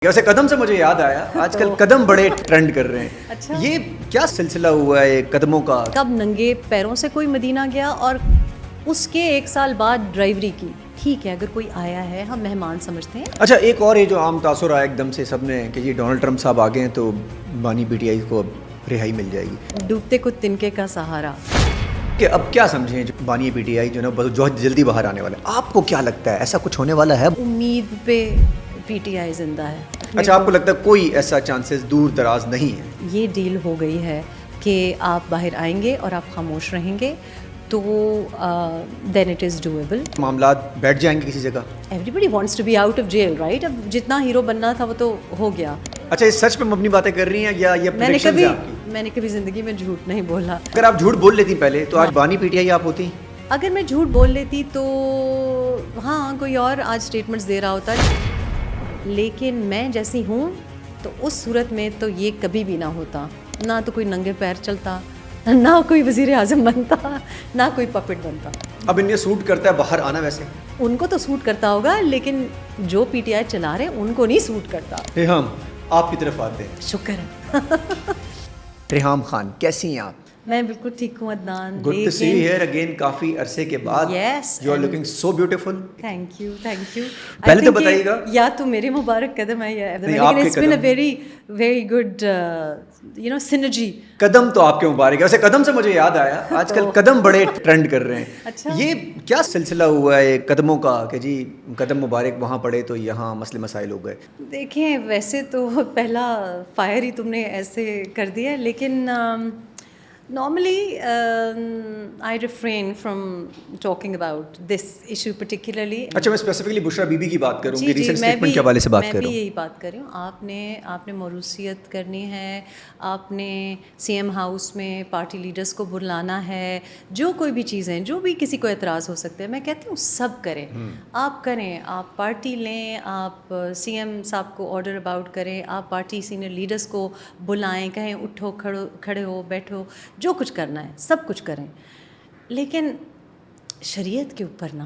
ویسے قدم سے مجھے یاد آیا آج کل قدم بڑے ٹرینڈ کر رہے ہیں. اچھا. یہ کیا سلسلہ ہوا ہے قدموں کا؟ کب ننگے پیروں سے کوئی مدینہ گیا اور اس کے 1 سال بعد ڈرائیوری کی. ٹھیک ہے اگر کوئی آیا ہے ہم مہمان سمجھتے ہیں. اچھا ایک اور یہ جو عام تاثر آیا ایک دم سے سب نے کہ یہ ڈونلڈ ٹرمپ صاحب آ گئے ہیں تو بانی پی ٹی آئی کو اب رہائی مل جائے گی. ڈوبتے کو تنکے کا سہارا. کہ اب کیا سمجھیں جو بانی پی ٹی آئی جو نا بہت جلدی باہر آنے والا ہے, آپ کو کیا لگتا ہے ایسا کچھ ہونے والا ہے؟ امید پہ پی ٹی آئی زندہ ہے. اچھا آپ کو لگتا ہے کوئی ایسا چانسز دور دراز نہیں ہے؟ یہ ڈیل ہو گئی ہے کہ آپ باہر آئیں گے اور آپ خاموش رہیں گے تو دین اٹ از ڈویبل. معاملات بیٹھ جائیں گے کسی جگہ؟ Everybody wants to be out of jail right. اب جتنا ہیرو بننا تھا وہ تو ہو گیا. اچھا یہ سچ پہ مبنی باتیں کر رہی ہیں یا یہ پریڈکشنز ہیں آپ کی؟ میں نے کبھی زندگی میں جھوٹ نہیں بولا. اگر آپ جھوٹ بول لیتی پہلے تو آج بانی پی ٹی آئی آپ ہوتی؟ اگر میں جھوٹ بول لیتی تو ہاں کوئی اور آج اسٹیٹمنٹس دے رہا ہوتا, لیکن میں جیسی ہوں تو اس صورت میں تو یہ کبھی بھی نہ ہوتا. نہ تو کوئی ننگے پیر چلتا, نہ کوئی وزیر اعظم بنتا, نہ کوئی پپٹ بنتا. اب انہیں سوٹ کرتا ہے باہر آنا؟ ویسے ان کو تو سوٹ کرتا ہوگا لیکن جو پی ٹی آئی چلا رہے ان کو نہیں سوٹ کرتا. ریحام آپ کی طرف آتے ہیں. شکر ہے. ریحام خان کیسی ہیں آپ؟ میں بالکل ٹھیک ہوں Adnan. Good to see you here again, کافی عرصے کے بعد. Yes you are looking so beautiful. Thank you thank you. پہلے تو بتائیے گا یا تو میرے مبارک قدم ہے یا لیکن it's been a very very good you know synergy. قدم تو آپ کے مبارک ہے. ویسے قدم سے مجھے یاد آیا آج کل قدم بڑے ٹرینڈ کر رہے ہیں. اچھا یہ کیا سلسلہ ہوا ہے قدموں کا کہ جی قدم مبارک وہاں پڑے تو یہاں مسئلے مسائل ہو گئے؟ دیکھیں ویسے تو پہلا فائر ہی تم نے ایسے کر دیا لیکن normally I refrain from talking about this issue particularly. اچھا میں اسپیسیفکلی بشرا بی بی کی بات کروں کہ ریسنٹ میں اسٹیٹمنٹ کے حوالے سے بات کر رہا ہوں. میں بھی یہی بات کر رہی ہوں. آپ نے موروثیت کرنی ہے, آپ نے سی ایم ہاؤس میں پارٹی لیڈرس کو بلانا ہے, جو کوئی بھی چیزیں جو بھی کسی کو اعتراض ہو سکتے ہیں میں کہتی ہوں سب کریں. آپ کریں, آپ پارٹی لیں, آپ سی ایم صاحب کو آرڈر اباؤٹ کریں, آپ پارٹی سینئر لیڈرس کو بلائیں, کہیں اٹھو کھڑے ہو بیٹھو, جو کچھ کرنا ہے سب کچھ کریں, لیکن شریعت کے اوپر نہ,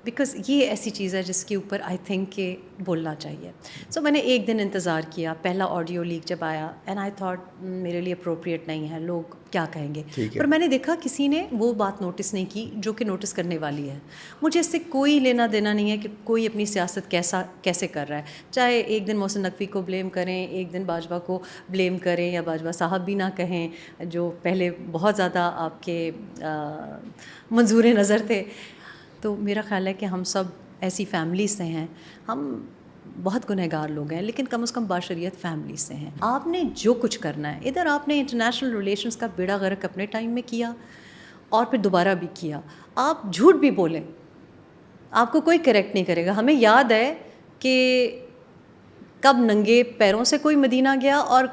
بیکاز یہ ایسی چیز ہے جس کے اوپر آئی تھنک کہ بولنا چاہیے. سو میں نے ایک دن انتظار کیا, پہلا آڈیو لیک جب آیا اینڈ آئی تھاٹ میرے لیے اپروپریٹ نہیں ہے, لوگ کیا کہیں گے. پر میں نے دیکھا کسی نے وہ بات نوٹس نہیں کی جو کہ نوٹس کرنے والی ہے. مجھے اس سے کوئی لینا دینا نہیں ہے کہ کوئی اپنی سیاست کیسے کر رہا ہے, چاہے ایک دن محسن نقوی کو بلیم کریں, ایک دن باجوہ کو بلیم کریں, یا باجوہ صاحب بھی نہ کہیں جو پہلے بہت زیادہ آپ کے منظور نظر تھے. تو میرا خیال ہے کہ ہم سب ایسی فیملی سے ہیں, ہم بہت گنہگار لوگ ہیں لیکن کم از کم باشریت فیملی سے ہیں. آپ نے جو کچھ کرنا ہے, ادھر آپ نے انٹرنیشنل ریلیشنز کا بیڑا غرق اپنے ٹائم میں کیا اور پھر دوبارہ بھی کیا. آپ جھوٹ بھی بولیں آپ کو کوئی کریکٹ نہیں کرے گا. ہمیں یاد ہے کہ کب ننگے پیروں سے کوئی مدینہ گیا اور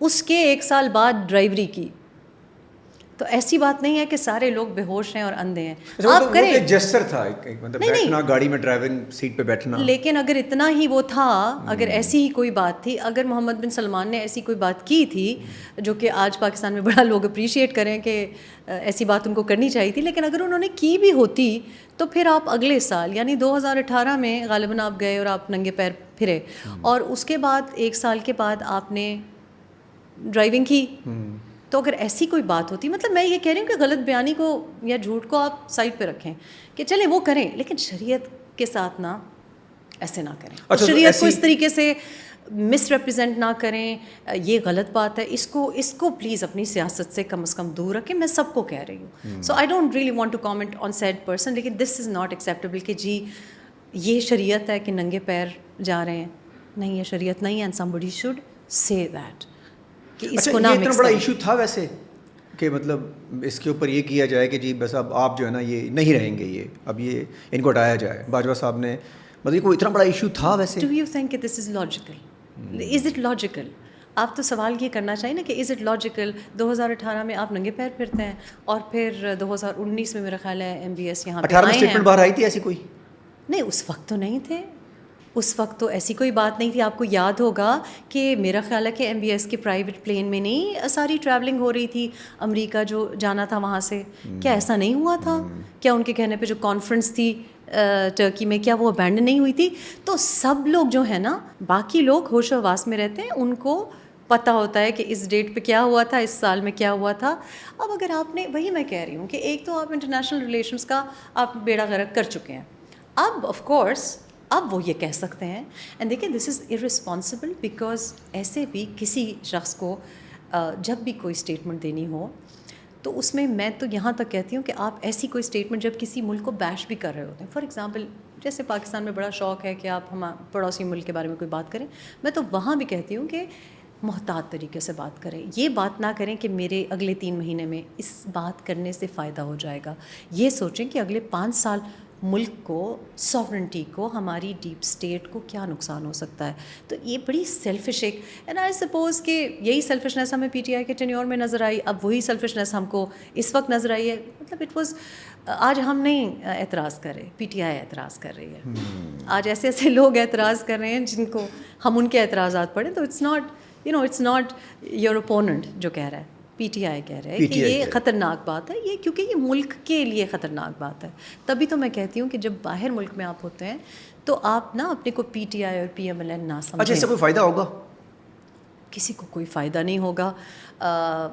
اس کے 1 سال بعد ڈرائیوری کی. تو ایسی بات نہیں ہے کہ سارے لوگ بے ہوش ہیں اور اندھے ہیں. آپ کریں, ایک جسچر تھا, مطلب بیٹھنا گاڑی میں ڈرائیونگ سیٹ پہ بیٹھنا. لیکن اگر اتنا ہی وہ تھا, اگر ایسی ہی کوئی بات تھی, اگر محمد بن سلمان نے ایسی کوئی بات کی تھی جو کہ آج پاکستان میں بڑا لوگ اپریشیٹ کریں کہ ایسی بات ان کو کرنی چاہیے تھی, لیکن اگر انہوں نے کی بھی ہوتی تو پھر آپ اگلے سال یعنی 2018 میں غالباً آپ گئے اور آپ ننگے پیر پھرے, اور اس کے بعد 1 سال کے بعد آپ نے ڈرائیونگ کی. تو اگر ایسی کوئی بات ہوتی, مطلب میں یہ کہہ رہی ہوں کہ غلط بیانی کو یا جھوٹ کو آپ سائڈ پہ رکھیں کہ چلیں وہ کریں, لیکن شریعت کے ساتھ نہ ایسے نہ کریں. شریعت کو اس طریقے سے مس ریپرزینٹ نہ کریں, یہ غلط بات ہے. اس کو پلیز اپنی سیاست سے کم از کم دور رکھیں. میں سب کو کہہ رہی ہوں. So I don't really want to comment on said person, لیکن دس از ناٹ ایکسیپٹیبل کہ جی یہ شریعت ہے کہ ننگے پیر جا رہے ہیں. نہیں, یہ شریعت نہیں ہے, and somebody should say that کہ اس کو نہ مکس. اتنا بڑا ایشو تھا ویسے کہ مطلب اس کے اوپر یہ کیا جائے کہ جی بس اب آپ جو ہے نا یہ نہیں رہیں گے, یہ اب یہ ان کو ہٹایا جائے. باجوہ صاحب نے مطلب کوئی اتنا بڑا ایشو تھا ویسے. ڈو یو تھنک کہ this is logical? Is it logical? آپ تو سوال یہ کرنا چاہیے نا کہ از اٹ لاجیکل 2018 میں آپ ننگے پیر پھرتے ہیں اور پھر 2019 میں میرا خیال ہے MBS یہاں پہ 18 میں اسٹیٹمنٹ باہر آئی تھی ایسی کوئی؟ نہیں, اس وقت تو نہیں تھے, اس وقت تو ایسی کوئی بات نہیں تھی. آپ کو یاد ہوگا کہ میرا خیال ہے کہ MBS کے پرائیویٹ پلین میں نہیں ساری ٹریولنگ ہو رہی تھی, امریکہ جو جانا تھا وہاں سے. کیا ایسا نہیں ہوا تھا؟ کیا ان کے کہنے پہ جو کانفرنس تھی ٹرکی میں، کیا وہ ابینڈن نہیں ہوئی تھی؟ تو سب لوگ جو ہیں نا، باقی لوگ ہوش و حواس میں رہتے ہیں، ان کو پتہ ہوتا ہے کہ اس ڈیٹ پہ کیا ہوا تھا، اس سال میں کیا ہوا تھا. اب اگر آپ نے، وہی میں کہہ رہی ہوں کہ ایک تو آپ انٹرنیشنل ریلیشنس کا آپ بیڑا غرق کر چکے ہیں. اب آف کورس اب وہ یہ کہہ سکتے ہیں، اینڈ دیکھیں دس از ارسپانسبل، بیکاز ایسے بھی کسی شخص کو جب بھی کوئی اسٹیٹمنٹ دینی ہو تو اس میں تو یہاں تک کہتی ہوں کہ آپ ایسی کوئی اسٹیٹمنٹ جب کسی ملک کو بیش بھی کر رہے ہوتے ہیں، فار ایگزامپل جیسے پاکستان میں بڑا شوق ہے کہ آپ پڑوسی ملک کے بارے میں کوئی بات کریں، میں تو وہاں بھی کہتی ہوں کہ محتاط طریقے سے بات کریں. یہ بات نہ کریں کہ میرے اگلے 3 مہینے میں اس بات کرنے سے فائدہ ہو جائے گا. یہ سوچیں کہ اگلے 5 سال ملک کو، ساورنٹی کو، ہماری ڈیپ اسٹیٹ کو کیا نقصان ہو سکتا ہے. تو یہ بڑی سیلفش ایک، اینڈ آئی سپوز کہ یہی سیلفشنیس ہمیں پی ٹی آئی کے ٹینیور میں نظر آئی، اب وہی سیلفشنیس ہم کو اس وقت نظر آئی ہے. مطلب اٹ واز، آج ہم نہیں اعتراض کر رہے، پی ٹی آئی اعتراض کر رہی ہے. آج ایسے ایسے لوگ اعتراض کر رہے ہیں جن کو ہم ان کے اعتراضات پڑھیں تو اٹس ناٹ یور اپوننٹ جو کہہ رہا ہے، پی ٹی آئی کہہ رہے ہیں کہ یہ خطرناک بات ہے، یہ کیونکہ یہ ملک کے لیے خطرناک بات ہے. تبھی تو میں کہتی ہوں کہ جب باہر ملک میں آپ ہوتے ہیں تو آپ نا اپنے کو پی ٹی آئی اور پی ایم ایل این نہ سمجھیں. اچھا، اس سے کوئی فائدہ ہوگا؟ کسی کو کوئی فائدہ نہیں ہوگا،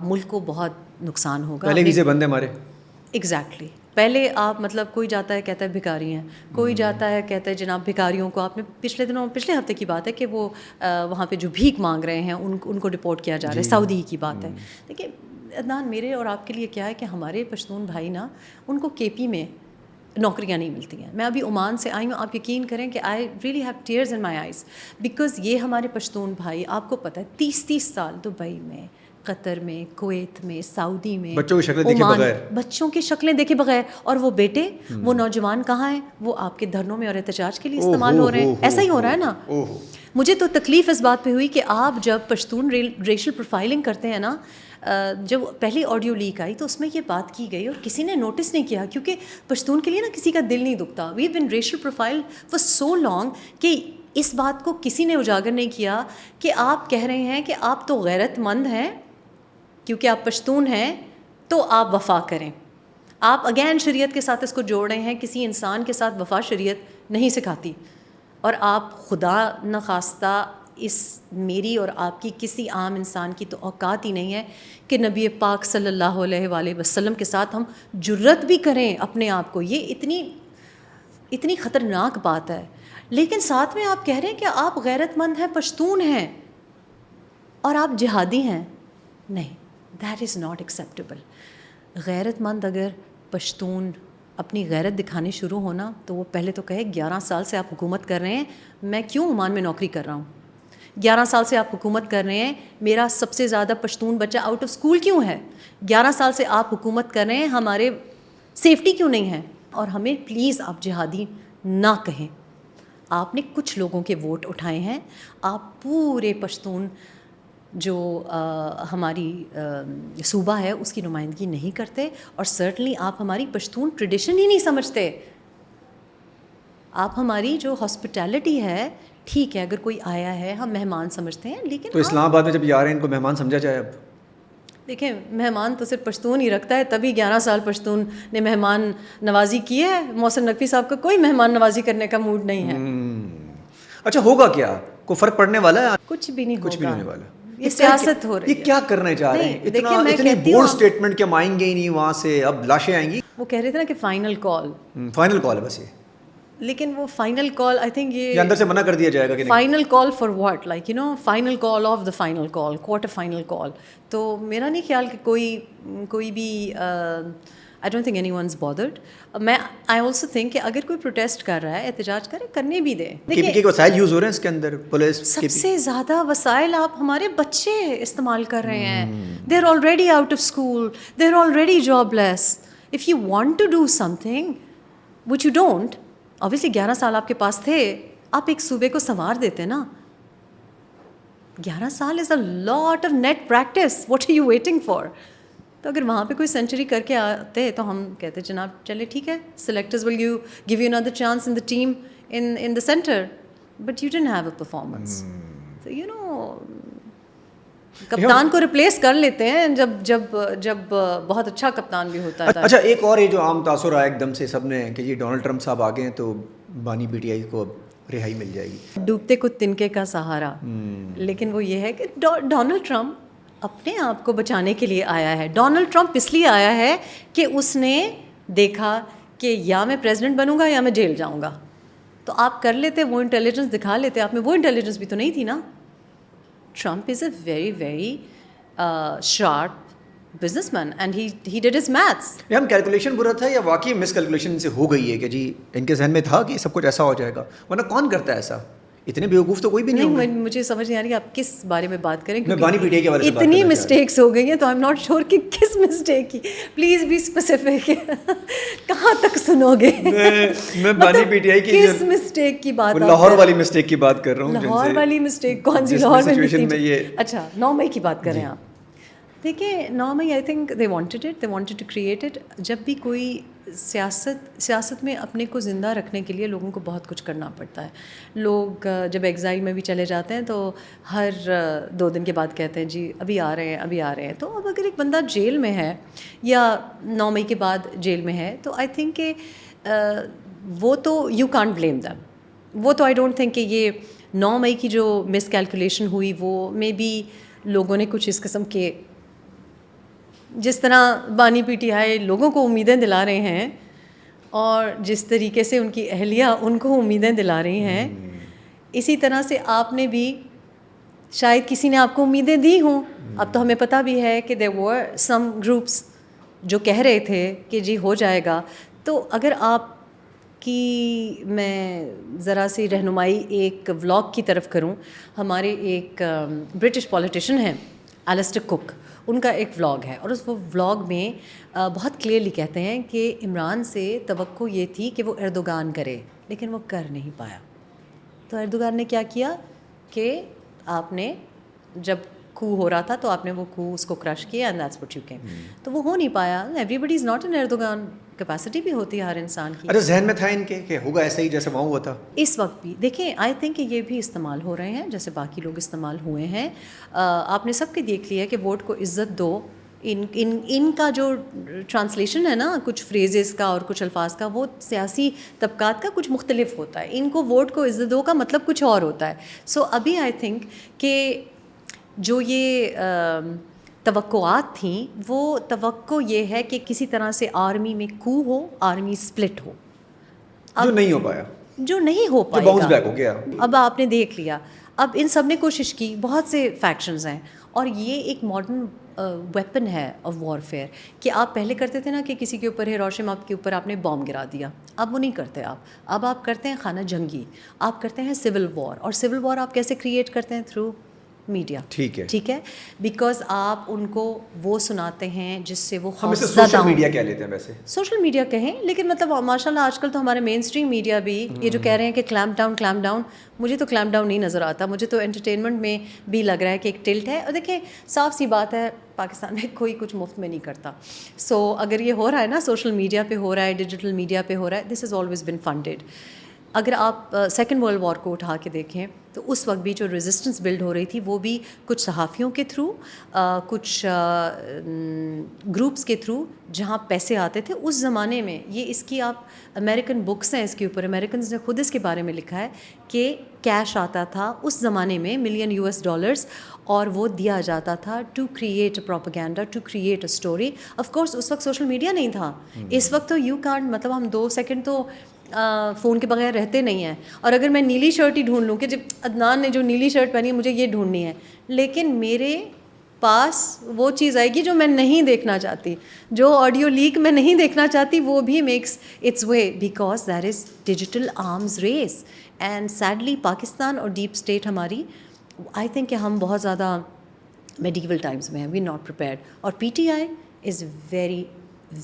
ملک کو بہت نقصان ہوگا. پہلے ویزے بند ہیں ہمارے. ایگزیکٹلی. پہلے آپ مطلب کوئی جاتا ہے کہتا ہے بھکاری ہیں، کوئی جاتا ہے کہتا ہے جناب بھکاریوں کو، آپ نے پچھلے ہفتے کی بات ہے کہ وہ وہاں پہ جو بھیک مانگ رہے ہیں ان کو ڈپورٹ کیا جا رہا ہے، سعودی کی بات ہے. دیکھیے عدنان، میرے اور آپ کے لیے کیا ہے کہ ہمارے پشتون بھائی نا، ان کو کے پی میں نوکریاں نہیں ملتی ہیں. میں ابھی عمان سے آئی ہوں، آپ یقین کریں کہ I really have tears in my eyes, because یہ ہمارے پشتون بھائی، آپ کو پتہ ہے 30 سال دبئی میں، قطر میں، کویت میں، سعودی میں، بچوں کی شکلیں دیکھے بغیر، بچوں کی شکلیں دیکھے بغیر، اور وہ بیٹے، وہ نوجوان کہاں ہیں؟ وہ آپ کے دھرنوں میں اور احتجاج کے لیے استعمال ہو رہے ہیں. ایسا ہی ہو رہا ہے نا. مجھے تو تکلیف اس بات پہ ہوئی کہ آپ جب پشتون ریشل پروفائلنگ کرتے ہیں نا، جب پہلی آڈیو لیک آئی تو اس میں یہ بات کی گئی اور کسی نے نوٹس نہیں کیا، کیونکہ پشتون کے لیے نا کسی کا دل نہیں دکھتا. We been racial profile for so long کہ اس بات کو کسی نے اجاگر نہیں کیا کہ آپ کہہ رہے ہیں کہ آپ تو غیرت مند ہیں کیونکہ آپ پشتون ہیں تو آپ وفا کریں. آپ اگین شریعت کے ساتھ اس کو جوڑ رہے ہیں. کسی انسان کے ساتھ وفا شریعت نہیں سکھاتی، اور آپ خدا نخواستہ اس میری اور آپ کی کسی عام انسان کی تو اوقات ہی نہیں ہے کہ نبی پاک صلی اللہ علیہ وآلہ وسلم کے ساتھ ہم جرت بھی کریں اپنے آپ کو. یہ اتنی خطرناک بات ہے. لیکن ساتھ میں آپ کہہ رہے ہیں کہ آپ غیرت مند ہیں، پشتون ہیں اور آپ جہادی ہیں. نہیں، دیٹ از ناٹ ایکسیپٹیبل. غیرت مند اگر پشتون اپنی غیرت دکھانی شروع ہونا تو وہ پہلے تو کہے 11 سال سے آپ حکومت کر رہے ہیں، میں کیوں عمان میں نوکری کر رہا ہوں؟ 11 سال سے آپ حکومت کر رہے ہیں، میرا سب سے زیادہ پشتون بچہ آؤٹ آف اسکول کیوں ہے؟ 11 سال سے آپ حکومت کر رہے ہیں، ہمارے سیفٹی کیوں نہیں ہے؟ اور ہمیں پلیز آپ جہادی نہ کہیں. آپ نے کچھ لوگوں کے ووٹ اٹھائے ہیں، آپ پورے پشتون جو ہماری صوبہ ہے اس کی نمائندگی نہیں کرتے، اور سرٹنلی آپ ہماری پشتون ٹریڈیشن ہی نہیں سمجھتے. آپ ہماری جو ہاسپٹیلٹی ہے، ٹھیک ہے اگر کوئی آیا ہے ہم مہمان سمجھتے ہیں، لیکن تو اسلام آباد میں جب یہ آ رہے ہیں ان کو مہمان سمجھا جائے. اب دیکھیں مہمان تو صرف پشتون ہی رکھتا ہے، تبھی 11 سال پشتون نے مہمان نوازی کی ہے. محسن نقوی صاحب کا کوئی مہمان نوازی کرنے کا موڈ نہیں ہے. اچھا ہوگا کیا؟ کوئی فرق پڑنے والا ہے؟ کچھ بھی نہیں کچھ بھی نہیں ہوگا. ہونے والا. یہ سیاست ہو رہی ہے. یہ کیا کرنے جا رہے ہیں؟ اتنی بولڈ اسٹیٹمنٹ کہ ہم آئیں گے ہی نہیں وہاں سے، اب لاشیں آئیں گی. وہ کہہ رہے تھے نا کہ فائنل کال ہے بس یہ. لیکن وہ فائنل کال آئی تھنک یہ اندر سے منع کر دیا جائے گا کہ final call for what, like final call of the final call, quarter final call. تو میرا نہیں خیال کہ کوئی بھی آئی don't think any one is bothered. میں آئی آلسو تھنک کہ اگر کوئی پروٹیسٹ کر رہا ہے، احتجاج کرے، کرنے بھی دے. کے کے وسائل یوز ہو رہے ہیں اس کے اندر، پولیس سب سے زیادہ وسائل آپ ہمارے بچے استعمال کر رہے ہیں. They are already out of school, they are already jobless. If you want to do something which you don't, obviously 11 سال آپ کے پاس تھے، آپ ایک صوبے کو سنوار دیتے نا. 11 سال is a lot of net practice, what are you waiting for? تو اگر وہاں پہ کوئی سینچری کر کے آتے تو ہم کہتے جناب چلے ٹھیک ہے، selectors will give you another chance in the team in the center, but you didn't have a performance. So کپتان کو ریپلیس کر لیتے ہیں جب بہت اچھا کپتان بھی ہوتا ہے. اچھا ایک اور یہ جو عام تاثر آیا ایک دم سے سب نے کہ یہ ڈونلڈ ٹرمپ صاحب آ گئے ہیں تو بانی پی ٹی آئی کو اب رہائی مل جائے گی. ڈوبتے کو تنکے کا سہارا. لیکن وہ یہ ہے کہ ڈونلڈ ٹرمپ اپنے آپ کو بچانے کے لیے آیا ہے. ڈونلڈ ٹرمپ اس لیے آیا ہے کہ اس نے دیکھا کہ یا میں پریزیڈنٹ بنوں گا یا میں جیل جاؤں گا. تو آپ کر لیتے وہ انٹیلیجنس دکھا لیتے. آپ میں وہ انٹیلیجنس بھی تو نہیں تھی نا. Trump is a very very sharp business man and he did his maths. ہم کیلکولیشن برا تھا یا واقعی مس کیلکولیشن سے ہو گئی ہے کہ جی ان کے ذہن میں تھا کہ سب کچھ ایسا ہو جائے گا, ورنہ کون کرتا ہے ایسا؟ اتنے بیوقوف تو کوئی بھی نہیں. مجھے سمجھ نہیں آ رہی آپ کس بارے میں بات کریں. میں بانی پی ٹی آئی کے بارے میں بات اتنی مسٹیکس ہو گئی ہیں تو آئی ایم ناٹ شیور کہ کس مسٹیک کی. Please be specific. کہاں تک سنو گے؟ میں بانی پی ٹی آئی کی کس مسٹیک کی بات؟ لاہور والی مسٹیک کی بات کر رہا ہوں. لاہور والی مسٹیک کون سی؟ لاہور میں اچھا 9 مئی کی بات کریں آپ. دیکھیں 9 مئی I think they wanted to create it. جب بھی کوئی سیاست میں اپنے کو زندہ رکھنے کے لیے لوگوں کو بہت کچھ کرنا پڑتا ہے. لوگ جب ایگزائل میں بھی چلے جاتے ہیں تو ہر 2 دن کے بعد کہتے ہیں جی ابھی آ رہے ہیں. تو اب اگر ایک بندہ جیل میں ہے یا 9 مئی کے بعد جیل میں ہے تو آئی تھنک کہ وہ تو یو کانٹ بلیم دیم. وہ تو آئی ڈونٹ تھنک کہ یہ 9 مئی کی جو مس کیلکولیشن ہوئی وہ مے بی لوگوں نے کچھ اس قسم کے, جس طرح بانی پی ٹی آئی لوگوں کو امیدیں دلا رہے ہیں اور جس طریقے سے ان کی اہلیہ ان کو امیدیں دلا رہی ہیں, اسی طرح سے آپ نے بھی شاید کسی نے آپ کو امیدیں دی ہوں. اب تو ہمیں پتہ بھی ہے کہ there were some groups جو کہہ رہے تھے کہ جی ہو جائے گا. تو اگر آپ کی میں ذرا سی رہنمائی ایک ولاگ کی طرف کروں, ہمارے ایک برٹش پولیٹیشین ہیں ایلسٹر کک, ان کا ایک ولاگ ہے اور اس ولاگ میں بہت کلیئرلی کہتے ہیں کہ عمران سے توقع یہ تھی کہ وہ ایردوغان کرے لیکن وہ کر نہیں پایا. تو ایردوغان نے کیا کیا کہ آپ نے جب کو ہو رہا تھا تو آپ نے وہ کو اس کو کرش کیا and that's what you came. تو وہ ہو نہیں پایا. Everybody is not an Erdogan. Capacity بھی ہوتی ہے ہر انسان کی. اچھا ذہن میں تھا ان کے کہ ہوگا ایسا ہی جیسے وہاں ہوا تھا. اس وقت بھی دیکھیں آئی تھنک کہ یہ بھی استعمال ہو رہے ہیں جیسے باقی لوگ استعمال ہوئے ہیں. آپ نے سب کے دیکھ لیا کہ ووٹ کو عزت دو. ان کا جو ٹرانسلیشن ہے نا کچھ فریزز کا اور کچھ الفاظ کا, وہ سیاسی طبقات کا کچھ مختلف ہوتا ہے. ان کو ووٹ کو عزت دو کا مطلب کچھ اور ہوتا ہے. سو ابھی آئی تھنک کہ جو یہ توقعات تھیں وہ توقع یہ ہے کہ کسی طرح سے آرمی میں کو ہو, آرمی سپلٹ ہو. جو نہیں ہو پایا, جو نہیں ہو پائے باؤنس بیک ہو گیا. اب آپ نے دیکھ لیا. اب ان سب نے کوشش کی, بہت سے فیکشنز ہیں اور یہ ایک ماڈرن ویپن ہے آف وار فیئر کہ آپ پہلے کرتے تھے نا کہ کسی کے اوپر ہیروشیما کے اوپر آپ نے بام گرا دیا. اب وہ نہیں کرتے اب آپ کرتے ہیں خانہ جنگی, آپ کرتے ہیں سول وار. اور سول وار آپ کیسے کریٹ کرتے ہیں؟ Through media. ٹھیک ہے, بیکاز آپ ان کو وہ سناتے ہیں جس سے وہ ہم اسے سوشل میڈیا کہہ لیتے ہیں. ویسے سوشل میڈیا کہیں, لیکن مطلب ماشاء اللہ آج کل تو ہمارے مین اسٹریم میڈیا بھی یہ جو کہہ رہے ہیں کہ کلیمپ ڈاؤن, مجھے تو کلیمپ ڈاؤن نہیں نظر آتا. مجھے تو انٹرٹینمنٹ میں بھی لگ رہا ہے کہ ایک ٹلٹ ہے. اور دیکھیں صاف سی بات ہے, پاکستان میں کوئی کچھ مفت میں نہیں کرتا. سو اگر یہ ہو رہا ہے نا سوشل میڈیا پہ ہو رہا ہے, ڈیجیٹل میڈیا پہ ہو رہا ہے, this has always been funded. اگر آپ سیکنڈ ورلڈ وار کو اٹھا کے دیکھیں تو اس وقت بھی جو ریزسٹنس بلڈ ہو رہی تھی وہ بھی کچھ صحافیوں کے تھرو, کچھ گروپس کے تھرو جہاں پیسے آتے تھے. اس زمانے میں یہ اس کی آپ امریکن بکس ہیں اس کے اوپر, امریکنز نے خود اس کے بارے میں لکھا ہے کہ کیش آتا تھا اس زمانے میں $1,000,000 اور وہ دیا جاتا تھا to create a propaganda, to create a story. Of course اس وقت سوشل میڈیا نہیں تھا. اس وقت تو یو کانٹ, مطلب ہم 2 سیکنڈ تو فون کے بغیر رہتے نہیں ہیں. اور اگر میں نیلی شرٹ ہی ڈھونڈ لوں کہ جب عدنان نے جو نیلی شرٹ پہنی ہے مجھے یہ ڈھونڈنی ہے, لیکن میرے پاس وہ چیز آئے گی جو میں نہیں دیکھنا چاہتی, جو آڈیو لیک میں نہیں دیکھنا چاہتی, وہ بھی makes its way because there is digital arms race. And sadly Pakistan اور ڈیپ اسٹیٹ ہماری, آئی تھنک کہ ہم بہت زیادہ میڈیول ٹائمز میں ہیں, وی ناٹ پریپیئرڈ. اور P T I is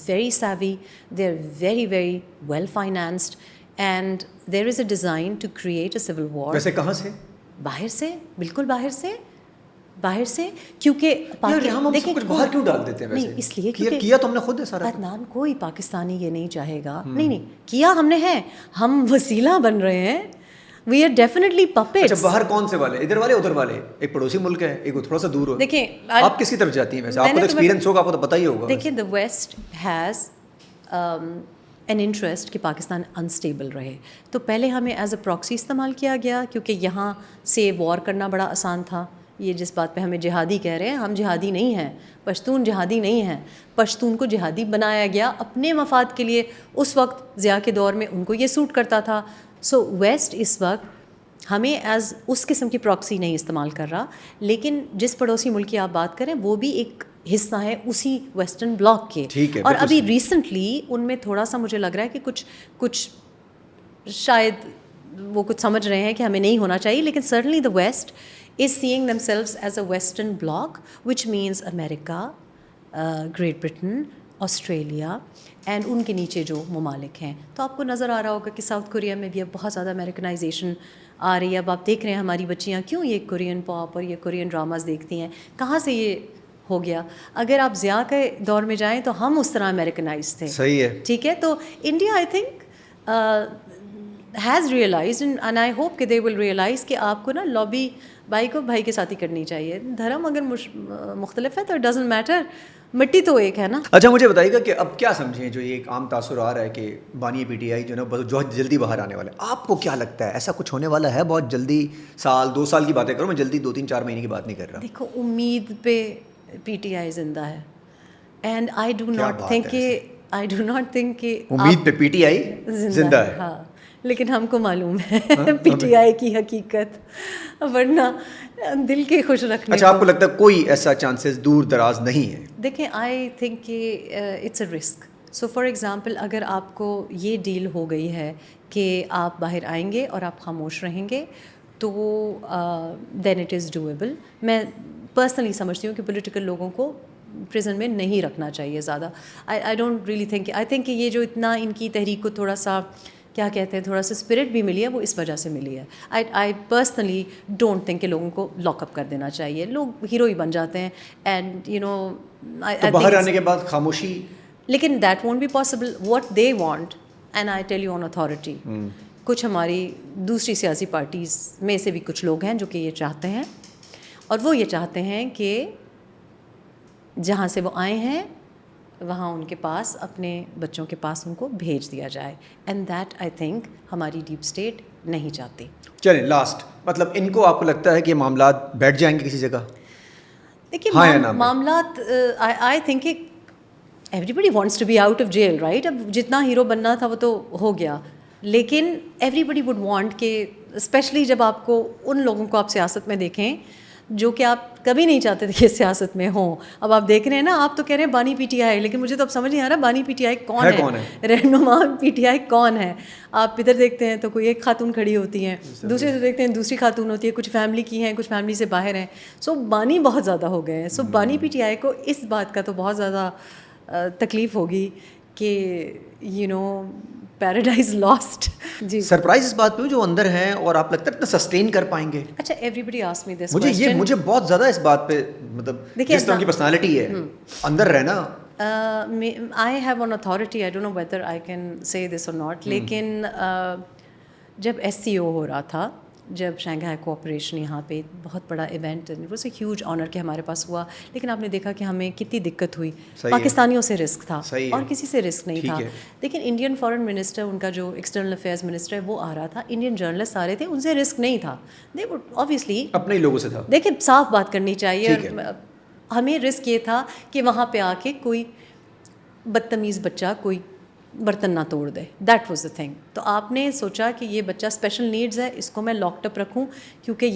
very savvy, they're very well financed and there is a design to create a civil war. ویسے کہاں سے؟ باہر سے, بالکل باہر سے کیونکہ دیکھیں کچھ باہر کیوں ڈال دیتے ہیں ویسے؟ نہیں اس لیے کیا تو ہم نے خود ہے سارا. عدنان کوئی پاکستانی یہ نہیں چاہے گا, نہیں کیا ہم نے ہے, ہم وسیلہ بن رہے ہیں. وی آر ڈیفینیٹلی اچھا پپیٹس. باہر کون سے والے, ادھر والے ادھر والے, ایک پڑوسی ملک ہے ایک تھوڑا سا دور ہو, دیکھیں آپ کس کی طرف جاتی ہیں ویسے؟ آپ کو تو ایکسپیرینس ہوگا, آپ کو تو پتہ ہی ہوگا. دیکھیں دا ویسٹ ہیز این انٹرسٹ کہ پاکستان انسٹیبل رہے, تو پہلے ہمیں ایز اے پراکسی استعمال کیا گیا کیونکہ یہاں سے وار کرنا بڑا آسان تھا. یہ جس بات پہ ہمیں جہادی کہہ رہے ہیں, ہم جہادی نہیں ہیں, پشتون جہادی نہیں ہیں. پشتون کو جہادی بنایا گیا اپنے مفاد کے لیے. اس وقت ضیاء کے دور میں ان کو یہ سوٹ کرتا تھا. سو ویسٹ اس وقت ہمیں ایز اس قسم کی پراکسی نہیں استعمال کر رہا, لیکن جس پڑوسی ملک کی آپ بات کریں وہ بھی ایک حصہ ہے اسی ویسٹرن بلاک کے. اور ابھی ریسنٹلی ان میں تھوڑا سا مجھے لگ رہا ہے کہ کچھ شاید وہ کچھ سمجھ رہے ہیں کہ ہمیں نہیں ہونا چاہیے, لیکن certainly the west is seeing themselves as a western bloc, which means America, Great Britain, Australia and ان کے نیچے جو ممالک ہیں. تو آپ کو نظر آ رہا ہوگا کہ ساؤتھ کوریا میں بھی اب بہت زیادہ امریکنائزیشن آ رہی ہے. اب آپ دیکھ رہے ہیں ہماری بچیاں کیوں یہ کورین پاپ اور یہ کورین ڈراماز دیکھتی ہیں, کہاں سے یہ ہو گیا. اگر آپ ضیاء کے دور میں جائیں تو ہم اس طرح امریکنائز تھے. صحیح ہے, ٹھیک ہے. تو India I think has realised and I hope کہ دے ول ریئلائز کہ آپ کو نا لابی بھائی کو بھائی کے ساتھ ہی کرنی چاہیے. دھرم اگر مختلف ہے تو اٹ ڈزنٹ میٹر, مٹی تو ایک ہے نا. اچھا مجھے بتائیے گا کہ اب کیا سمجھیں جو یہ ایک عام تاثر آ رہا ہے کہ بانی پی ٹی آئی جو ہے نا بہت جلدی باہر آنے والا ہے, آپ کو کیا لگتا ہے ایسا کچھ ہونے والا ہے بہت جلدی؟ سال 2 سال کی باتیں کروں میں, جلدی 2-3-4 مہینے کی بات نہیں کر رہا. دیکھو امید پہ پی ٹی آئی زندہ ہے, and I do not think کہ امید پہ پی ٹی آئی زندہ ہے. ہاں, لیکن ہم کو معلوم ہے پی ٹی آئی کی حقیقت, ورنہ دل کے خوش رکھنے. اچھا آپ کو لگتا ہے کوئی ایسا چانسز دور دراز نہیں ہے؟ دیکھیں آئی تھنک کہ it's a risk. So for example اگر آپ کو یہ ڈیل ہو گئی ہے کہ آپ باہر آئیں گے اور آپ خاموش رہیں گے تو دین اٹ از ڈویبل. میں پرسنلی سمجھتی ہوں کہ پولیٹیکل لوگوں کو پریزن میں نہیں رکھنا چاہیے زیادہ. آئی don't really think, I think کہ یہ جو اتنا ان کی تحریک کو تھوڑا سا کیا کہتے ہیں تھوڑا سا اسپرٹ بھی ملی ہے وہ اس وجہ سے ملی ہے. آئی پرسنلی ڈونٹ تھنک کہ لوگوں کو لاک اپ کر دینا چاہیے. لوگ ہیرو ہی بن جاتے ہیں اینڈ یو نو باہر آنے کے بعد خاموشی. لیکن that won't be possible. What they want and I tell you on authority, کچھ ہماری دوسری سیاسی پارٹیز میں سے بھی کچھ لوگ ہیں جو کہ یہ چاہتے ہیں, اور وہ یہ چاہتے ہیں کہ جہاں سے وہ آئے ہیں وہاں ان کے پاس اپنے بچوں کے پاس ان کو بھیج دیا جائے. اینڈ دیٹ آئی تھنک ہماری ڈیپ اسٹیٹ نہیں چاہتی. چلیں لاسٹ, مطلب ان کو آپ کو لگتا ہے کہ معاملات بیٹھ جائیں گے کسی جگہ؟ دیکھیے معاملات I think everybody wants to be out of jail right. اب جتنا ہیرو بننا تھا وہ تو ہو گیا, لیکن ایوری بڈی وڈ وانٹ کہ اسپیشلی جب آپ کو ان لوگوں کو آپ سیاست میں دیکھیں جو کہ آپ کبھی نہیں چاہتے تھے کہ سیاست میں ہوں. اب آپ دیکھ رہے ہیں نا, آپ تو کہہ رہے ہیں بانی پی ٹی آئی, لیکن مجھے تو اب سمجھ نہیں آ رہا بانی پی ٹی آئی کون ہے, رہنما پی ٹی آئی کون ہے. آپ ادھر دیکھتے ہیں تو کوئی ایک خاتون کھڑی ہوتی ہیں, دوسرے سے دیکھتے ہیں دوسری خاتون ہوتی ہے, کچھ فیملی کی ہیں کچھ فیملی سے باہر ہیں. سو بانی بہت زیادہ ہو گئے ہیں. سو بانی پی ٹی آئی کو اس بات کا تو بہت زیادہ تکلیف ہوگی کہ یو نو پیراڈائز لاسٹ. جی سرپرائز اس بات پہ جو اندر ہیں اور آپ لگتا ہے اتنا سسٹین کر پائیں گے؟ اچھا ایوری بڈی آسک می دس کوسچن. مجھے بہت زیادہ اس بات پہ مطلب جس طرح کی پرسنالٹی ہے اندر رہنا. I have on authority, I don't know whether I can say this or not, لیکن جب SCO ہو رہا تھا, جب شنگھائی کوآپریشن یہاں پہ بہت بڑا event, it was a huge owner کہ ہمارے پاس ہوا, لیکن آپ نے دیکھا کہ ہمیں کتنی دقت ہوئی. پاکستانیوں سے رسک تھا اور کسی سے رسک نہیں تھا. لیکن انڈین فارن منسٹر, ان کا جو ایکسٹرنل افیئرز منسٹر ہے وہ آ رہا تھا, انڈین جرنلسٹ آ رہے تھے, ان سے رسک نہیں تھا. دے وڈ آبویسلی اپنے ہی لوگوں سے تھا. دیکھیں صاف بات کرنی چاہیے. ہمیں رسک یہ تھا کہ وہاں پہ آ کے کوئی بدتمیز بچہ کوئی برتن نہ توڑ دے. That was the thing. تو آپ نے سوچا کہ یہ بچہ اسپیشل نیڈز ہے, اس کو میں لاکڈ اپ رکھوں کیونکہ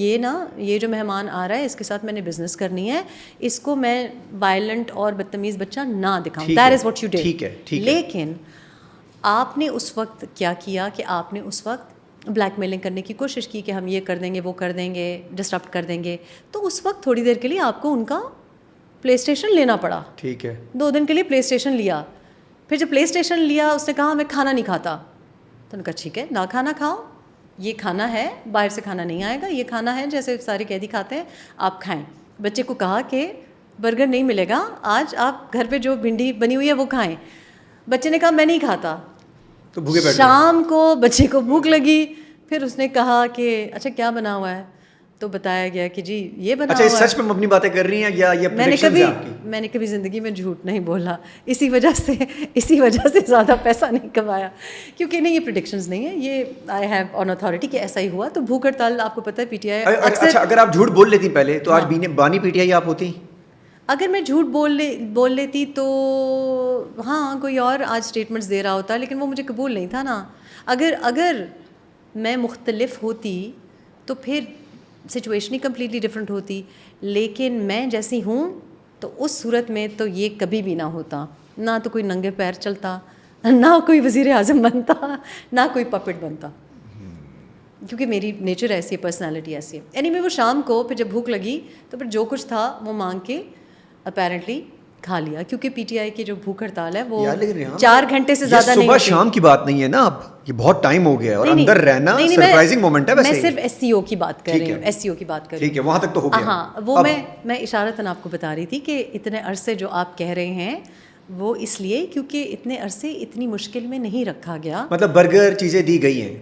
یہ جو مہمان آ رہا ہے اس کے ساتھ میں نے بزنس کرنی ہے, اس کو میں وائلنٹ اور بدتمیز بچہ نہ دکھاؤں. That is what you did. لیکن آپ نے اس وقت کیا کیا کہ آپ نے اس وقت بلیک میلنگ کرنے کی کوشش کی کہ ہم یہ کر دیں گے وہ کر دیں گے, ڈسٹرپٹ کر دیں گے. تو اس وقت تھوڑی دیر کے لیے آپ کو ان کا پلے اسٹیشن لینا پڑا. ٹھیک ہے, 2 دن کے لیے پلے اسٹیشن لیا. پھر جب پلے اسٹیشن لیا اس نے کہا میں کھانا نہیں کھاتا. تو نے کہا ٹھیک ہے نہ کھانا کھاؤ, یہ کھانا ہے, باہر سے کھانا نہیں آئے گا, یہ کھانا ہے جیسے سارے قیدی کھاتے ہیں, آپ کھائیں. بچے کو کہا کہ برگر نہیں ملے گا آج, آپ گھر پہ جو بھنڈی بنی ہوئی ہے وہ کھائیں. بچے نے کہا میں نہیں کھاتا. تو بھوکے بیٹھ گئے. شام کو بچے کو بھوک لگی, پھر اس نے کہا کہ اچھا کیا بنا ہوا ہے, تو بتایا گیا کہ جی یہ بنا اچھا ہوا ہے. سچ میں اپنی باتیں کر رہی ہیں یا یہ میں نے کبھی زندگی میں جھوٹ نہیں بولا, اسی وجہ سے زیادہ پیسہ نہیں کمایا, کیونکہ نہیں یہ پریڈکشنز نہیں ہے, یہ آئی ہیو آن اتھارٹی کہ ایسا ہی ہوا. تو بھوک ہڑتال آپ کو پتہ ہے پی ٹی آئی اچھا اگر آپ جھوٹ بول لیتی پہلے تو آج بانی پی ٹی آئی آپ ہوتی؟ اگر میں جھوٹ بول لیتی تو ہاں کوئی اور آج اسٹیٹمنٹس دے رہا ہوتا, لیکن وہ مجھے قبول نہیں تھا نا. اگر میں مختلف ہوتی تو پھر سچویشن ہی کمپلیٹلی ڈفرینٹ ہوتی, لیکن میں جیسی ہوں تو اس صورت میں تو یہ کبھی بھی نہ ہوتا. نہ تو کوئی ننگے پیر چلتا, نہ کوئی وزیر اعظم بنتا, نہ کوئی پپٹ بنتا, کیونکہ میری نیچر ایسی ہے, پرسنالٹی ایسی ہے. اینی وہ شام کو پھر جب بھوک لگی تو پھر جو کچھ تھا وہ مانگ کے اپیرنٹلی کھا لیا, کیونکہ پی ٹی آئی کی جو بھوک ہڑتال ہے وہ 4 گھنٹے سے زیادہ نہیں صبح ہوتی. شام کی بات نہیں ہے نا, اب یہ بہت ٹائم ہو گیا ہے اور اندر رہنا سرپرائزنگ مومنٹ ہے. ویسے میں صرف ایس سی او کی بات کر رہی ہوں, ایس سی او کی بات کر رہی ہوں. ٹھیک ہے, وہاں تک تو ہو گیا. ہاں وہ میں اشارتاً آپ کو بتا رہی تھی کہ اتنے عرصے جو آپ کہہ رہے ہیں وہ اس لیے کیونکہ اتنے عرصے اتنی مشکل میں نہیں رکھا گیا. مطلب برگر چیزیں دی گئی ہیں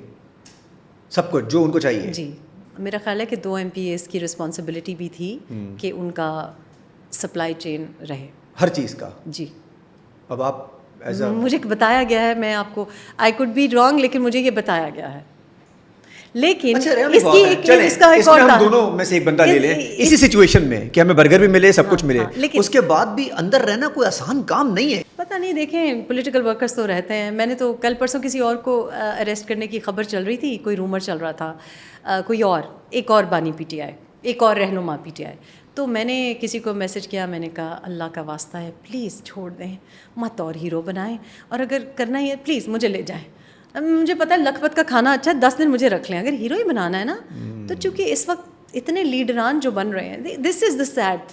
سب کچھ جو ان کو چاہیے. جی میرا خیال ہے کہ 2 MPAs کی رسپانسبلٹی بھی تھی کہ ان کا سپلائی چین رہے ہر چیز کا. جی اب آپ مجھے بتایا گیا ہے, میں آپ کو آئی کوڈ بی رانگ, لیکن مجھے یہ بتایا گیا ہے. لیکن اس کا ایک اور ہم دونوں میں سے ایک بندہ لے لیں اسی سچویشن میں کہ ہمیں برگر بھی ملے سب کچھ ملے, اس کے بعد بھی اندر رہنا کوئی آسان کام نہیں ہے. پتہ نہیں, دیکھیں پولیٹیکل ورکرز تو رہتے ہیں. میں نے تو کل پرسوں کسی اور کو اریسٹ کرنے کی خبر چل رہی تھی, کوئی رومر چل رہا تھا, کوئی اور ایک اور بانی پی ٹی آئی, ایک اور رہنما پی ٹی آئی. تو میں نے کسی کو میسج کیا, میں نے کہا اللہ کا واسطہ ہے پلیز چھوڑ دیں, مت اور ہیرو بنائیں, اور اگر کرنا ہی ہے پلیز مجھے لے جائیں. مجھے پتہ ہے لکھپت کا کھانا اچھا 10 دن مجھے رکھ لیں, اگر ہیرو ہی بنانا ہے نا. تو چونکہ اس وقت اتنے لیڈران جو بن رہے ہیں, دس از دا سیڈ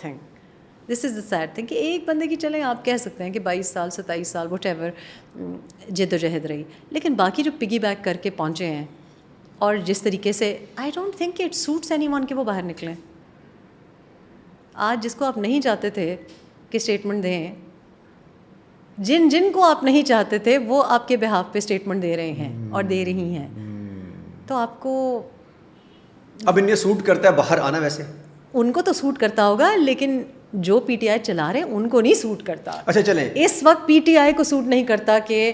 تھنگ کہ ایک بندے کی چلیں آپ کہہ سکتے ہیں کہ 22 سال 27 سال وٹ ایور جد و جہد رہی, لیکن باقی جو پگی بیک کر کے پہنچے ہیں اور جس طریقے سے آئی ڈونٹ تھنک کہ اٹ سوٹس اینی ون کہ وہ باہر نکلیں. آج جس کو آپ نہیں چاہتے تھے کہ اسٹیٹمنٹ دیں, جن کو آپ نہیں چاہتے تھے وہ آپ کے بہاف پہ اسٹیٹمنٹ دے رہے ہیں اور دے رہی ہیں, تو آپ کو اب ان یہ سوٹ کرتا ہے باہر آنا. ویسے ان کو تو سوٹ کرتا ہوگا, لیکن جو پی ٹی آئی چلا رہے ہیں ان کو نہیں سوٹ کرتا. اچھا چلیں, اس وقت پی ٹی آئی کو سوٹ نہیں کرتا کہ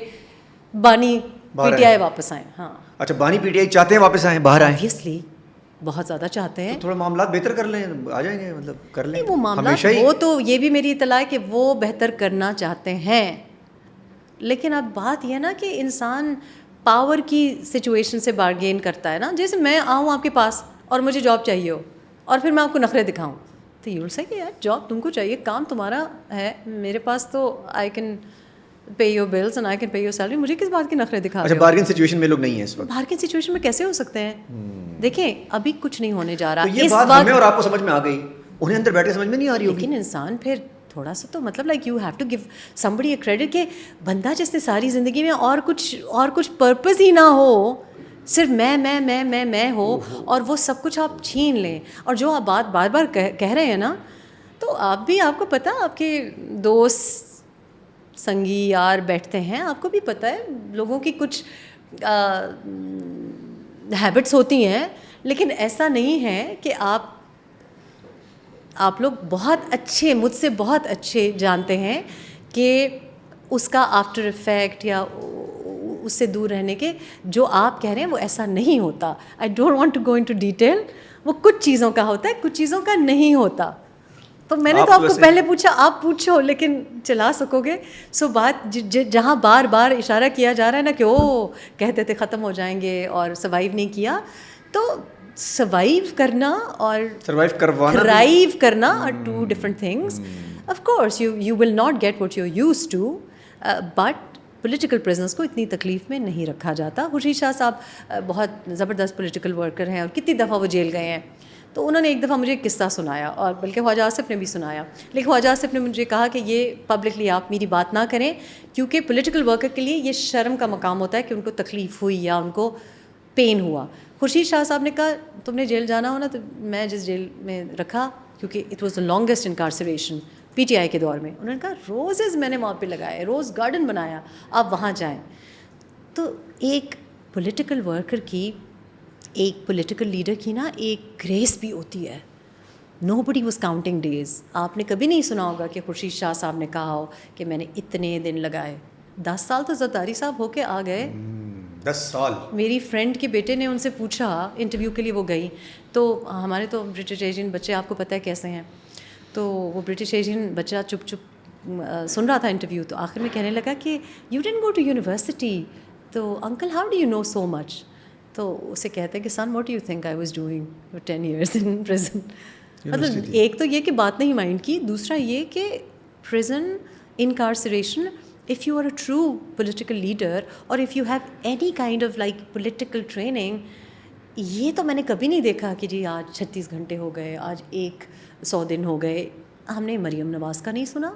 بانی پی ٹی آئی واپس آئیں. ہاں اچھا بانی پی ٹی آئی چاہتے ہیں واپس آئیں, باہر آئیں, obviously بہت زیادہ چاہتے ہیں. تھوڑا معاملات بہتر کر لیں, آ جائیں گے, مطلب کر لیں وہ معاملات, وہ تو یہ بھی میری اطلاع ہے کہ وہ بہتر کرنا چاہتے ہیں, لیکن اب بات یہ نا کہ انسان پاور کی سچویشن سے بارگین کرتا ہے نا. جیسے میں آؤں آپ کے پاس اور مجھے جاب چاہیے ہو اور پھر میں آپ کو نخرے دکھاؤں, تو یو ول سے کہ یار جاب تم کو چاہیے, کام تمہارا ہے, میرے پاس تو I can pay your bills and I can pay your salary, مجھے کس بات کی نخرے دکھا رہے ہو. اچھا بارگن سچویشن میں لوگ نہیں ہیں اس وقت. بارگن سچویشن میں کیسے ہو سکتے ہیں؟ دیکھیں ابھی کچھ نہیں ہونے جا رہا. یہ بات ہمیں اور آپ کو سمجھ میں آ گئی, انہیں اندر بیٹھے سمجھ میں نہیں آ رہی ہوگی. لیکن انسان پھر تھوڑا سا تو مطلب like you have to give somebody a credit کہ بندہ جس نے ساری زندگی میں اور کچھ پرپز ہی نہ ہو, صرف میں ہو, اور وہ سب کچھ آپ چھین لیں. اور جو آپ بات بار بار کہہ رہے ہیں نا, تو آپ بھی, آپ کو پتہ آپ کے دوست سنگی یار بیٹھتے ہیں, آپ کو بھی پتہ ہے لوگوں کی کچھ ہیبٹس ہوتی ہیں, لیکن ایسا نہیں ہے کہ آپ لوگ بہت اچھے, مجھ سے بہت اچھے جانتے ہیں کہ اس کا آفٹر افیکٹ یا اس سے دور رہنے کے جو آپ کہہ رہے ہیں وہ ایسا نہیں ہوتا. I don't want to go into detail. وہ کچھ چیزوں کا ہوتا ہے, کچھ چیزوں کا نہیں ہوتا. تو میں نے تو آپ کو پہلے پوچھا, آپ پوچھو لیکن چلا سکو گے. سو بات جہاں بار بار اشارہ کیا جا رہا ہے نا کہ او کہتے تھے ختم ہو جائیں گے اور سروائیو نہیں کیا, تو سروائیو کرنا اور تھرائیو کرنا are two different things. Of course you will not get what you use to, but political presence کو اتنی تکلیف میں نہیں رکھا جاتا. خورشید شاہ صاحب بہت زبردست پولیٹیکل ورکر ہیں اور کتنی دفعہ وہ جیل گئے ہیں. تو انہوں نے ایک دفعہ مجھے ایک قصہ سنایا, اور بلکہ خواجہ آصف نے بھی سنایا, لیکن خواجہ آصف نے مجھے کہا کہ یہ پبلکلی آپ میری بات نہ کریں, کیونکہ پولیٹیکل ورکر کے لیے یہ شرم کا مقام ہوتا ہے کہ ان کو تکلیف ہوئی یا ان کو پین ہوا. خورشید شاہ صاحب نے کہا تم نے جیل جانا ہو نا, تو میں جس جیل میں رکھا, کیونکہ it was the longest انکارسریشن P T آئی کے دور میں, انہوں نے کہا روزز میں نے وہاں پہ لگائے, روز گارڈن بنایا, آپ وہاں جائیں. تو ایک پولیٹیکل ورکر کی ایک پولیٹیکل لیڈر کی نا ایک گریس بھی ہوتی ہے. نو بڈی واز کاؤنٹنگ ڈیز. آپ نے کبھی نہیں سنا ہوگا کہ خورشید شاہ صاحب نے کہا ہو کہ میں نے اتنے دن لگائے. 10 سال تو زرداری صاحب ہو کے آ گئے. 10 سال. میری فرینڈ کے بیٹے نے ان سے پوچھا, انٹرویو کے لیے وہ گئی, تو ہمارے تو برٹش ایشین بچے آپ کو پتہ ہے کیسے ہیں, تو وہ برٹش ایشین بچہ چپ چپ سن رہا تھا انٹرویو, تو آخر میں کہنے لگا کہ you didn't go to university, تو uncle how do you know so much. تو اسے کہتے ہیں کہ son what you think I was doing for 10 years in prison. مطلب ایک تو یہ کہ بات نہیں مائنڈ کی, دوسرا یہ کہ prison انکارسریشن, if you are a true political leader or if you have any kind of like political training, یہ تو میں نے کبھی نہیں دیکھا کہ جی آج 36 گھنٹے ہو گئے, آج 100 دن ہو گئے. ہم نے مریم نواز کا نہیں سنا.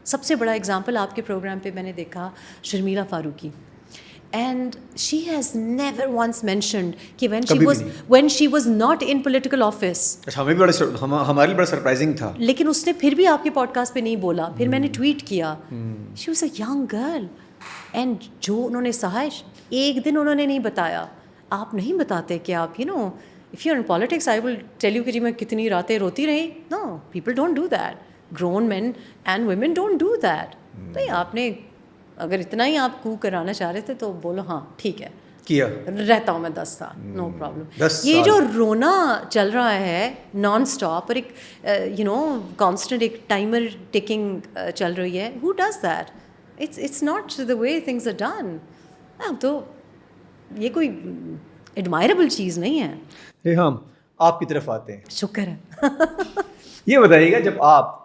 سب سے بڑا اگزامپل آپ کے پروگرام پہ میں نے دیکھا Sharmila Farooqui, and she has never once mentioned کہ when she was not in political office. ہمیں بھی ہمارے لیے بڑا سرپرائزنگ تھا, لیکن اس نے پھر بھی آپ کے پوڈ کاسٹ پہ نہیں بولا. پھر میں نے ٹویٹ کیا, she was a young girl, and جو انہوں نے سہا ایک دن انہوں نے نہیں بتایا. آپ نہیں بتاتے کہ آپ if you're in politics I will tell you کہ جی میں کتنی راتیں روتی رہی. No, people don't do that. Grown men and women don't do that. بھائی آپ نے اگر اتنا ہی آپ کو کرانا چاہ رہے تھے تو بولو ہاں ٹھیک ہے کیا رہتا ہوں میں 10 سال, نو پرابلم. یہ جو رونا چل رہا ہے نان اسٹاپ, اور ایک کانسٹنٹ ایک ٹائمر ٹکنگ چل رہی ہے, who does that? It's not the way things are done. تو یہ کوئی ایڈمائربل چیز نہیں ہے. ریحام آپ کی طرف آتے ہیں. شکر ہے. یہ بتائیے گا جب آپ,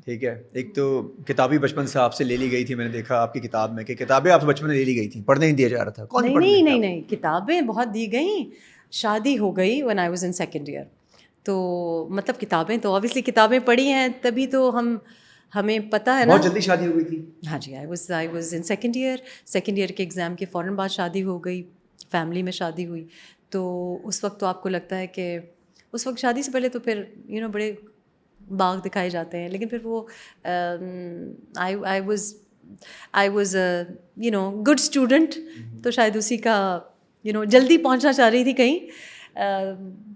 ٹھیک ہے, ایک تو کتابی بچپن سے آپ سے لے لی گئی تھی, میں نے دیکھا آپ کی کتاب میں کہ کتابیں آپ سے بچپن میں لے لی گئی تھیں, پڑھنے نہیں دیا جا رہا تھا. کون نہیں, کتابیں بہت دی گئیں. شادی ہو گئی when I was in second year. تو مطلب کتابیں تو obviously کتابیں پڑھی ہیں تبھی تو ہمیں پتہ ہے نا. بہت جلدی شادی ہو گئی تھی. ہاں جی, I was in second year کے ایگزام کے فوراً بعد شادی ہو گئی, فیملی میں شادی ہوئی. تو اس وقت تو آپ کو لگتا ہے کہ اس وقت شادی سے پہلے تو پھر بڑے باغ دکھائے جاتے ہیں, لیکن پھر وہ I was گڈ اسٹوڈنٹ, تو شاید اسی کا جلدی پہنچنا چاہ رہی تھی کہیں,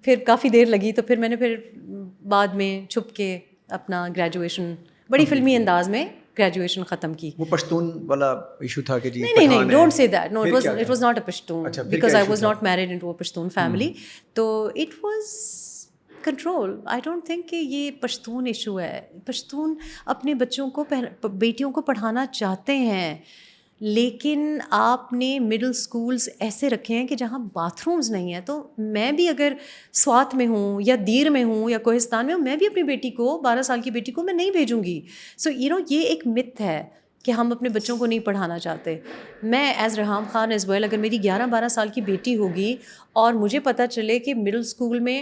پھر کافی دیر لگی. تو پھر میں نے پھر بعد میں چھپ کے اپنا گریجویشن بڑی فلمی انداز میں گریجویشن ختم کی. وہ پشتون والا ایشو تھا کہ جی نہیں, don't say that. No, it was not a Pashtun because I was not married into a Pashtun family. تو it was control. I don't think کہ یہ پشتون ایشو ہے. پشتون اپنے بچوں کو بیٹیوں کو پڑھانا چاہتے ہیں, لیکن آپ نے مڈل اسکولس ایسے رکھے ہیں کہ جہاں باتھ رومز نہیں ہیں. تو میں بھی اگر سوات میں ہوں یا دیر میں ہوں یا کوہستان میں ہوں, میں بھی اپنی بیٹی کو 12 سال کی بیٹی کو میں نہیں بھیجوں گی. سو یہ ایک متھ ہے کہ ہم اپنے بچوں کو نہیں پڑھانا چاہتے. میں as Reham Khan as well, اگر میری 11-12 سال کی بیٹی ہوگی اور مجھے پتہ چلے کہ مڈل اسکول میں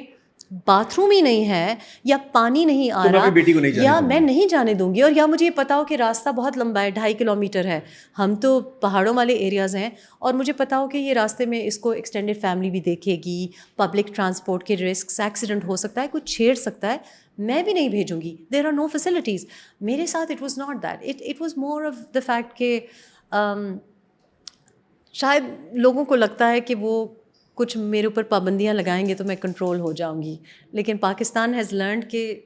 باتھ روم ہی نہیں ہے یا پانی نہیں آ رہا, یا میں نہیں جانے دوں گی. اور یا مجھے یہ پتا ہو کہ راستہ بہت لمبا ہے, 2.5 کلومیٹر ہے, ہم تو پہاڑوں والے ایریاز ہیں, اور مجھے پتا ہو کہ یہ راستے میں اس کو ایکسٹینڈیڈ فیملی بھی دیکھے گی, پبلک ٹرانسپورٹ کے رسکس, ایکسیڈنٹ ہو سکتا ہے, کچھ چھیڑ سکتا ہے, میں بھی نہیں بھیجوں گی. There are no facilities. میرے ساتھ it was not that. It was more of the fact کہ شاید لوگوں کو لگتا ہے کہ وہ کچھ میرے اوپر پابندیاں لگائیں گے تو میں کنٹرول ہو جاؤں گی. لیکن پاکستان ہیز لرنڈ کہ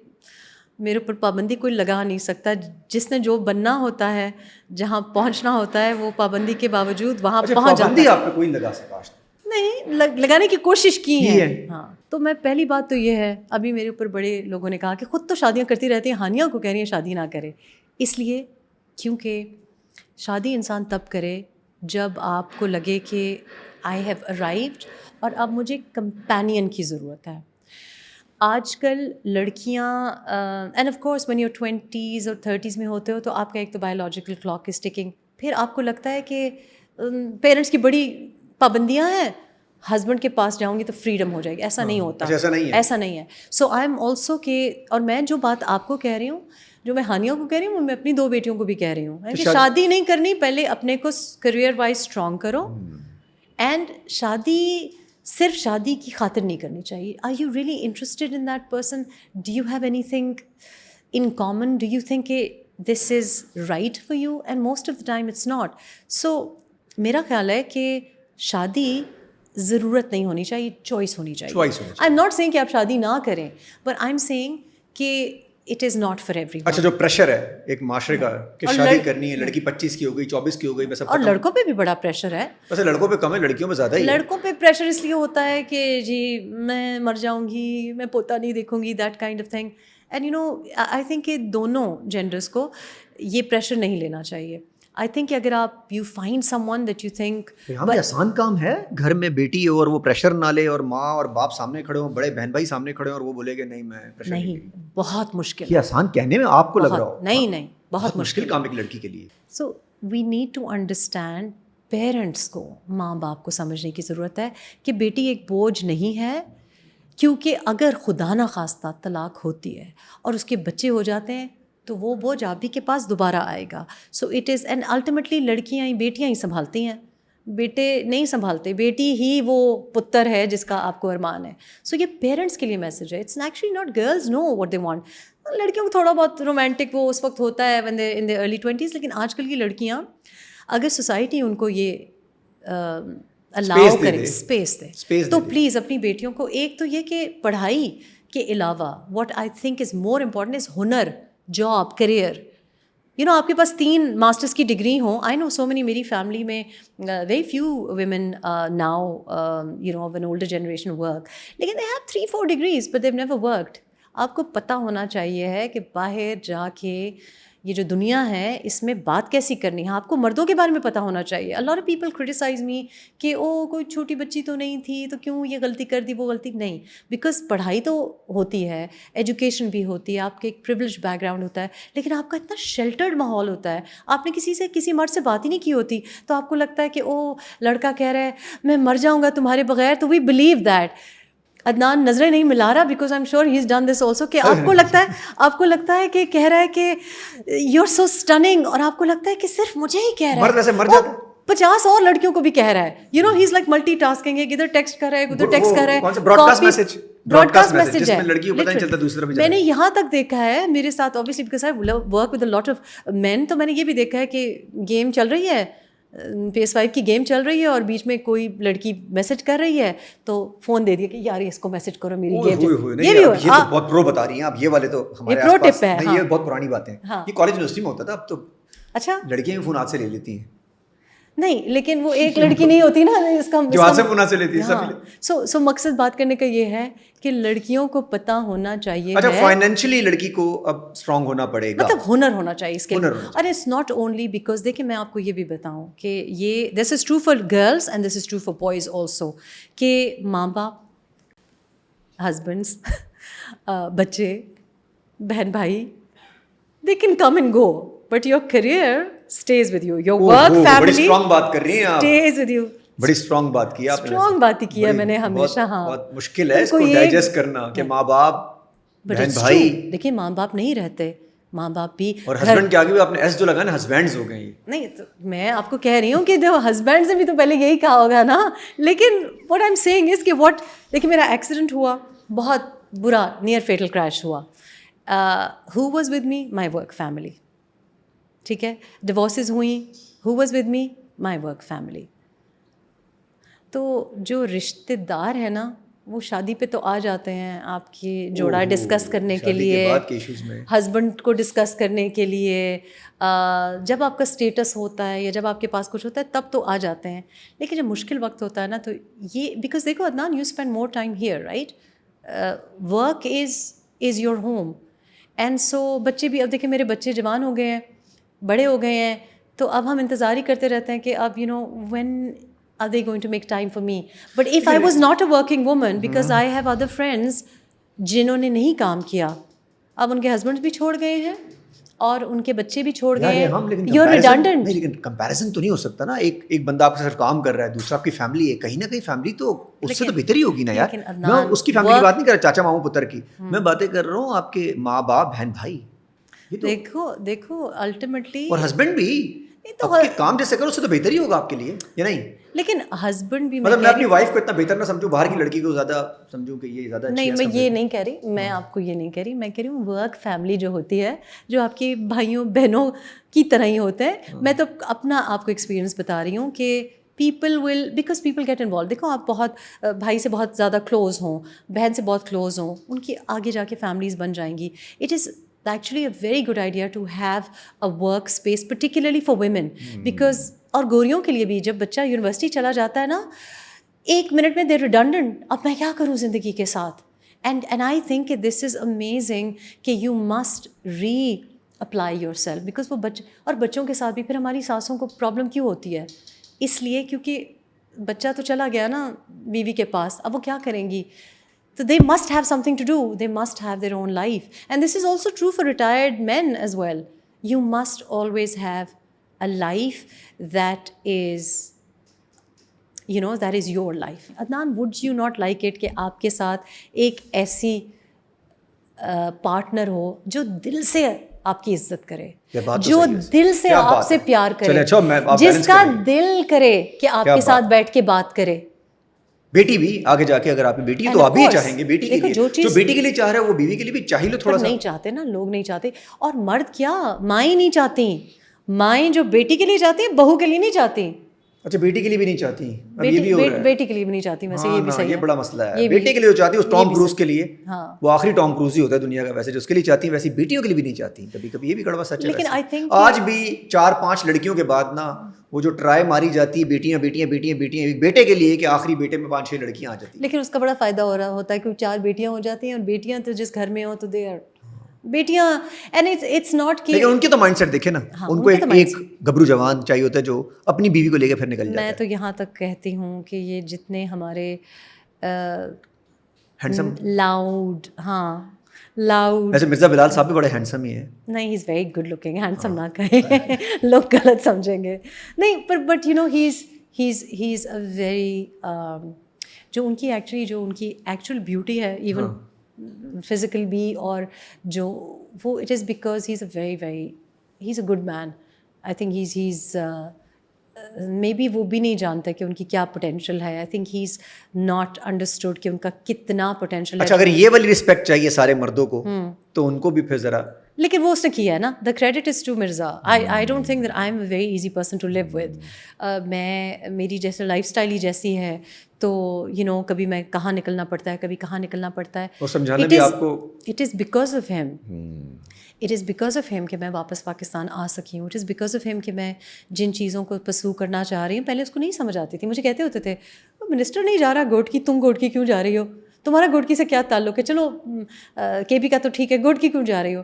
میرے اوپر پابندی کوئی لگا نہیں سکتا. جس نے جو بننا ہوتا ہے, جہاں پہنچنا ہوتا ہے, وہ پابندی کے باوجود وہاں پہنچ جاتا ہے. آپ پہ کوئی لگا سکا نہیں, لگانے کی کوشش کی ہے. ہاں, تو میں پہلی بات تو یہ ہے, ابھی میرے اوپر بڑے لوگوں نے کہا کہ خود تو شادیاں کرتی رہتی ہیں, ہانیہ کو کہہ رہی ہیں شادی نہ کرے. اس لیے کیونکہ شادی انسان تب کرے جب آپ کو لگے کہ آئی ہیو ارائیوڈ اور اب مجھے کمپینین کی ضرورت ہے. آج کل لڑکیاں and of course when your 20s اور 30s میں ہوتے ہو تو آپ کا ایک تو بایولوجیکل کلاک از ٹکنگ. پھر آپ کو لگتا ہے کہ پیرنٹس کی بڑی پابندیاں ہیں, ہسبینڈ کے پاس جاؤں گی تو فریڈم ہو جائے گی. ایسا نہیں ہوتا, ایسا نہیں ہے. سو آئی ایم آلسو کہ, اور میں جو بات آپ کو کہہ رہی ہوں, جو میں ہانیہ کو کہہ رہی ہوں, میں اپنی 2 بیٹیوں کو بھی کہہ رہی ہوں کہ شادی نہیں کرنی, پہلے اپنے کو کریئر وائز اسٹرانگ کرو. اینڈ شادی صرف شادی کی خاطر نہیں کرنی چاہیے. Are you really interested in that person? Do you have anything in common? Do you think کہ this is right for you? And most of the time it's not. So میرا خیال ہے کہ شادی ضرورت نہیں ہونی چاہیے, چوائس ہونی چاہیے. چوائس ہونی آئی ایم ناٹ سیئنگ کہ آپ شادی نہ کریں, بٹ آئی ایم سیئنگ کہ it is not for every one. اچھا, جو پریشر ہے ایک معاشرے کا کہ شادی کرنی ہے, لڑکی 25 کی ہو گئی, 24 کی ہو گئی, بس اب اور لڑکوں پہ بھی بڑا پریشر ہے. ویسے لڑکوں پہ کم ہے, لڑکیوں پہ زیادہ ہی ہے. لڑکوں پہ پریشر اس لیے ہوتا ہے کہ جی میں مر جاؤں گی, میں پوتا نہیں دیکھوں گی, that kind of thing. And you know I think کہ دونوں جینڈرس کو یہ پریشر نہیں لینا چاہیے. آئی تھنک کہ اگر آپ you find some one that you think. یہاں پہ آسان کام ہے, گھر میں بیٹی ہو اور وہ پریشر نہ لے, اور ماں اور باپ سامنے کھڑے ہوں, بڑے بہن بھائی سامنے کھڑے ہوں, اور وہ بولے کہ نہیں میں پریشر نہیں, بہت مشکل. یہ آسان کہنے میں آپ کو لگ رہا ہو, نہیں, بہت مشکل کام ایک لڑکی کے لیے. So we need to understand, parents کو, ماں باپ کو سمجھنے کی ضرورت ہے کہ بیٹی ایک بوجھ نہیں ہے. کیونکہ اگر خدا نہ خواستہ طلاق ہوتی ہے اور اس کے بچے ہو جاتے ہیں تو وہ بوجھ آپ ہی کے پاس دوبارہ آئے گا. So it is, and ultimately لڑکیاں ہی بیٹیاں ہی سنبھالتی ہیں, بیٹے نہیں سنبھالتے. بیٹی ہی وہ پتر ہے جس کا آپ کو ارمان ہے. سو یہ پیرنٹس کے لیے میسج ہے. It's actually not girls know what they want. لڑکیوں کو تھوڑا بہت رومانٹک وہ اس وقت ہوتا ہے when they in their early 20s, لیکن آج کل کی لڑکیاں اگر سوسائٹی ان کو یہ الاؤ کرے, اسپیس دے, تو پلیز اپنی بیٹیوں کو, ایک تو یہ کہ پڑھائی کے علاوہ what I think is more important is ہنر, جاب, کریئر. یو نو آپ کے پاس 3 ماسٹرس کی ڈگری ہوں. آئی نو سو مینی, میری فیملی میں very few women now you know of an older generation work, لیکن they have 3-4 degrees but they've never worked. آپ کو پتہ ہونا چاہیے ہے کہ باہر جا کے یہ جو دنیا ہے اس میں بات کیسی کرنی ہے. آپ کو مردوں کے بارے میں پتہ ہونا چاہیے. A lot of people criticize me کہ او کوئی چھوٹی بچی تو نہیں تھی تو کیوں یہ غلطی کر دی, وہ غلطی نہیں. بیکاز پڑھائی تو ہوتی ہے, ایجوکیشن بھی ہوتی ہے, آپ کے ایک پریولیج بیک گراؤنڈ ہوتا ہے, لیکن آپ کا اتنا شیلٹرڈ ماحول ہوتا ہے. آپ نے کسی مرد سے بات ہی نہیں کی ہوتی, تو آپ کو لگتا ہے کہ او لڑکا کہہ رہا ہے میں مر جاؤں گا تمہارے بغیر, تو وی بلیو دیٹ. عدنان نظریں نہیں ملا رہا because I am sure he is done this also, کہ آپ کو لگتا ہے کہ کہہ رہا ہے کہ یو آر سو اسٹننگ, اور آپ کو لگتا ہے کہ صرف مجھے ہی کہہ رہا ہے, 50 اور لڑکیوں کو بھی کہہ رہا ہے. You know he is like multitasking, ایک ادھر ٹیکسٹ کر رہا ہے, ادھر ٹیکسٹ کر رہا ہے, براڈکاسٹ میسج ہے. میں نے یہاں تک دیکھا ہے میرے ساتھ, obviously because I work with a lot of men, تو میں نے یہ بھی دیکھا ہے کہ گیم چل رہی ہے, PS5 کی گیم چل رہی ہے, اور بیچ میں کوئی لڑکی میسج کر رہی ہے تو فون دے دیا کہ یار اس کو میسج کرو میری گیم. یہ بھی بہت پرو بتا رہی ہیں آپ, یہ والے تو ہمارے آس پاس نہیں, یہ بہت پرانی باتیں ہیں, یہ کالج یونیورسٹی میں ہوتا تھا. اب تو اچھا لڑکیاں بھی فون ہاتھ سے لے لیتی ہیں. نہیں, لیکن وہ ایک لڑکی نہیں ہوتی نا اس کا جو ہاتھ سے فون ہاتھ سے لیتی ہے سب. سو مقصد بات کرنے کا یہ ہے کہ لڑکیوں کو پتہ ہونا چاہیے. اچھا, فائنینشلی لڑکی کو اب اسٹرانگ ہونا پڑے گا, مطلب ہنر ہونا چاہیے اس کے لیے. اور اٹس ناٹ اونلی بیکاز دیکھیں میں آپ کو یہ بھی بتاؤں کہ یہ this is true for girls and this is true for boys also, کہ ماں باپ, ہسبینڈس, بچے, بہن بھائی, they can come and go, but your career stays with you, your work family بڑی اسٹرانگ بات کر رہی ہیں آپ, stays with you. بڑی اسٹرانگ بات کی آپ نے, اسٹرانگ بات ہی کیا میں نے ہمیشہ. ہاں بہت مشکل ہے اس کو ڈائجسٹ کرنا کہ ماں باپ, بہن بھائی. دیکھیں ماں باپ نہیں رہتے, ماں باپ بھی, اور ہسبینڈ کے آگے بھی آپ نے ایس جو لگا نا, ہسبینڈز ہو گئے. نہیں تو میں آپ کو کہہ رہی ہوں کہ جو ہسبینڈ سے بھی تو پہلے یہی کہا ہوگا نا. لیکن واٹ آئی ایم سیئنگ از کہ واٹ, دیکھیں میرا ایکسیڈنٹ ہوا, بہت برا نیئر فیٹل کریش ہوا. Who was with me, my work family. ٹھیک ہے, ڈیورسز ہوئیں, who was with me, my work family. تو جو رشتے دار ہیں نا وہ شادی پہ تو آ جاتے ہیں آپ کی جوڑا ڈسکس کرنے کے لیے, ہسبینڈ کو ڈسکس کرنے کے لیے, جب آپ کا اسٹیٹس ہوتا ہے یا جب آپ کے پاس کچھ ہوتا ہے تب تو آ جاتے ہیں. لیکن جب مشکل وقت ہوتا ہے نا تو یہ, بیکاز دیکھو Adnan, you spend more time here, right, work is your home. And so بچے بھی, اب دیکھیں میرے بچے جوان ہو گئے ہیں, بڑے ہو گئے ہیں, تو اب ہم انتظار ہی کرتے رہتے ہیں کہ اب you know when are they going to make time for me. But if I was not a working woman, because I have other friends جنہوں نے نہیں کام کیا, اب ان کے ہسبینڈ بھی چھوڑ گئے ہیں اور ان کے بچے بھی چھوڑ گئے ہیں. You're redundant. لیکن کمپیریزن تو نہیں ہو سکتا نا, ایک بندہ آپ کے ساتھ کام کر رہا ہے, دوسرا آپ کی فیملی ہے, کہیں نہ کہیں فیملی تو اس سے تو بہتر ہی ہوگی نا یار. میں اس کی فیملی کی بات نہیں کر رہا, چاچا ماموں پتر کی, میں باتیں کر رہا ہوں آپ کے ماں باپ, بہن بھائی. دیکھو الٹیمیٹلی, اور ہسبینڈ بھی آپ کے کام جیسے کرو اس سے تو بہتر ہی ہوگا آپ کے لیے, یا نہیں؟ لیکن ہسبینڈ بھی, مطلب میں اپنی وائف کو اتنا بہتر نہ سمجھوں, باہر کی لڑکی کو زیادہ سمجھوں کہ یہ زیادہ اچھی ہے. نہیں, میں یہ نہیں کہہ رہی, میں آپ کو یہ نہیں کہہ رہی, میں کہہ رہی ہوں ورک فیملی جو ہوتی ہے, جو آپ کے بھائیوں بہنوں کی طرح ہی ہوتے ہیں. میں تو اپنا آپ کو ایکسپیرئنس بتا رہی ہوں کہ people will because people get involved. دیکھو آپ بہت بھائی سے بہت زیادہ کلوز ہوں, بہن سے بہت کلوز ہوں, ان کی آگے جا کے فیملیز بن جائیں گی. It is actually a very good idea to have a work space particularly for women because اور گوریوں کے لیے بھی جب بچہ یونیورسٹی چلا جاتا ہے نا, 1 منٹ میں they're redundant, اب میں کیا کروں زندگی کے ساتھ. and I think this is amazing کہ you must re-apply yourself because وہ اور بچوں کے ساتھ بھی پھر ہماری ساسوں کو پرابلم کیوں ہوتی ہے, اس لیے کیونکہ بچہ تو چلا گیا نا بیوی کے پاس, اب وہ کیا کریں گی. So they must have something to do. They must have their own life. And this is also true for retired men as well. You must always have a life that is, you know, that is your life. Adnan, would you not like it کہ آپ کے ساتھ ایک ایسی partner ہو جو دل سے آپ کی عزت کرے, جو دل سے آپ سے پیار کرے, جس کا دل کرے کہ آپ کے ساتھ بیٹھ کے بات کرے. بیٹی بھی آگے جا کے اگر آپ کی بیٹی ہے تو آپ بھی چاہیں گے بیٹی کے لیے, جو بیٹی کے لیے چاہ رہا ہے وہ بیوی کے لیے بھی چاہیے. تھوڑا سا نہیں چاہتے نا لوگ, نہیں چاہتے. اور مرد کیا, مائیں نہیں چاہتی, مائیں جو بیٹی کے لیے چاہتی ہیں بہو کے لیے نہیں چاہتی. اچھا بیٹی کے لیے بھی نہیں چاہتی, یہ بھی ہو رہا ہے. بیٹی کے لیے بھی نہیں چاہتی, ویسے یہ بھی صحیح ہے, یہ بڑا مسئلہ ہے. بیٹی کے لیے جو چاہتی ہے ٹام کروز کے لیے, وہ آخری ٹام کروز ہی ہوتا ہے دنیا کا ویسے, جو اس کے لیے چاہتی ہیں ویسی بیٹیوں کے لیے بھی نہیں چاہتی. کبھی کبھی یہ بھی کڑوا سچ ہے. لیکن آج بھی 4-5 لڑکیوں کے بعد نا وہ جو ٹرائی ماری جاتی ہے بیٹیاں بیٹیاں بیٹیاں بیٹیاں, ایک بیٹے کے لیے کہ آخری بیٹے میں 5-6 لڑکیاں آ جاتی ہیں. لیکن اس کا بڑا فائدہ ہو رہا ہوتا ہے کیونکہ 4 بیٹیاں ہو جاتی ہیں, اور بیٹیاں تو جس گھر میں ہوں تو دے آر بیٹیاں, اینڈ اٹس ناٹ کہ لیکن ان کی تو مائنڈ سیٹ دیکھے نا, ان کو ایک گبرو جوان چاہیے ہوتا ہے جو اپنی بیوی کو لے کے پھر نکل جاتا ہے. میں تو یہاں تک کہتی ہوں کہ یہ جتنے ہمارے ہینڈسم لاؤڈ, ہاں لاؤڈ, ویسے مرزا بلال صاحب بھی بڑے ہینڈسم ہی ہیں. نہیں, he is very good looking, handsome نہ کہیں لوگ غلط سمجھیں گے. نہیں پر but you know he is a very, جو ان کی ایکچولی جو ان کی ایکچوئل بیوٹی ہے ایون فزیکل بھی, اور جو وہ it is because he is a very very he is a good man. I think he is maybe وہ بھی نہیں جانتا کہ ان کی کیا پوٹینشیل ہے. آئی think he is not understood کہ ان کا کتنا پوٹینشیل ہے. اچھا اگر یہ والی رسپیکٹ چاہیے سارے مردوں کو تو ان کو بھی پھر ذرا, لیکن وہ اس نے کیا ہے نا, the credit is to Mirza. I don't think that I am a very easy person to live with. میری جیسے لائف اسٹائل ہی جیسی ہے, تو یو نو کبھی میں کہاں نکلنا پڑتا ہے, کبھی کہاں نکلنا پڑتا ہے. اور سمجھانا بھی آپ کو, it is because of him, it is because of him کہ میں واپس پاکستان آ سکی ہوں. It is because of him کہ میں جن چیزوں کو پرسو کرنا چاہ رہی ہوں, پہلے اس کو نہیں سمجھ آتی تھی. مجھے کہتے ہوتے تھے منسٹر نہیں جا رہا گوٹکی, تم گوٹکی کیوں جا رہی ہو, تمہارا گوٹکی سے کیا تعلق ہے, چلو کے پی کا تو ٹھیک ہے, گوٹکی کیوں جا رہی ہو.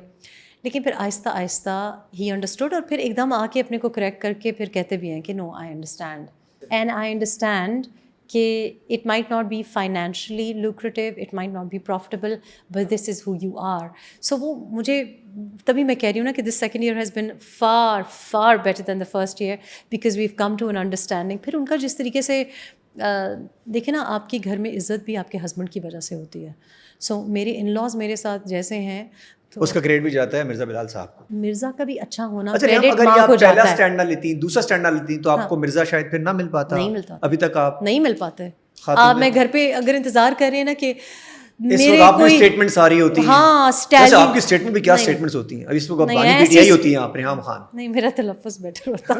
لیکن پھر آہستہ آہستہ ہی انڈرسٹوڈ, اور پھر ایک دم آ کے اپنے کو کریکٹ کر کے پھر کہتے بھی ہیں کہ no I understand, and I understand کہ it might not be financially lucrative, it might not be profitable, but this is who you are. So وہ مجھے تبھی میں کہہ رہی ہوں نا کہ this second year has been far far better than the first year because we've come to an understanding. پھر ان کا جس طریقے سے دیکھیں نا, آپ کے گھر میں عزت بھی آپ کے ہسبینڈ کی وجہ سے ہوتی ہے. سو میرے ان لاز میرے ساتھ جیسے ہیں, اس کا کریڈٹ بھی جاتا ہے مرزا بلال صاحب کو. مرزا کا بھی اچھا ہونا کریڈٹ ماں کو جاتا ہے. پہلا اسٹینڈ نہ لیتی, دوسرا اسٹینڈ نہ لیتی تو آپ کو مرزا شاید پھر نہ مل پاتا. نہیں ملتا, ابھی تک آپ نہیں مل پاتے. آپ میں گھر پہ اگر انتظار کر رہے ہیں نا کہ میرے کوئی اسٹیٹمنٹس آ رہی ہوتی ہیں, ہاں جیسے آپ کی اسٹیٹمنٹ بھی کیا اسٹیٹمنٹس ہوتی ہیں, اب اس وقت بانی پی ٹی آئی ہوتی ہیں, آپ نے ہاں خان, نہیں میرا تلفظ بیٹر ہوتا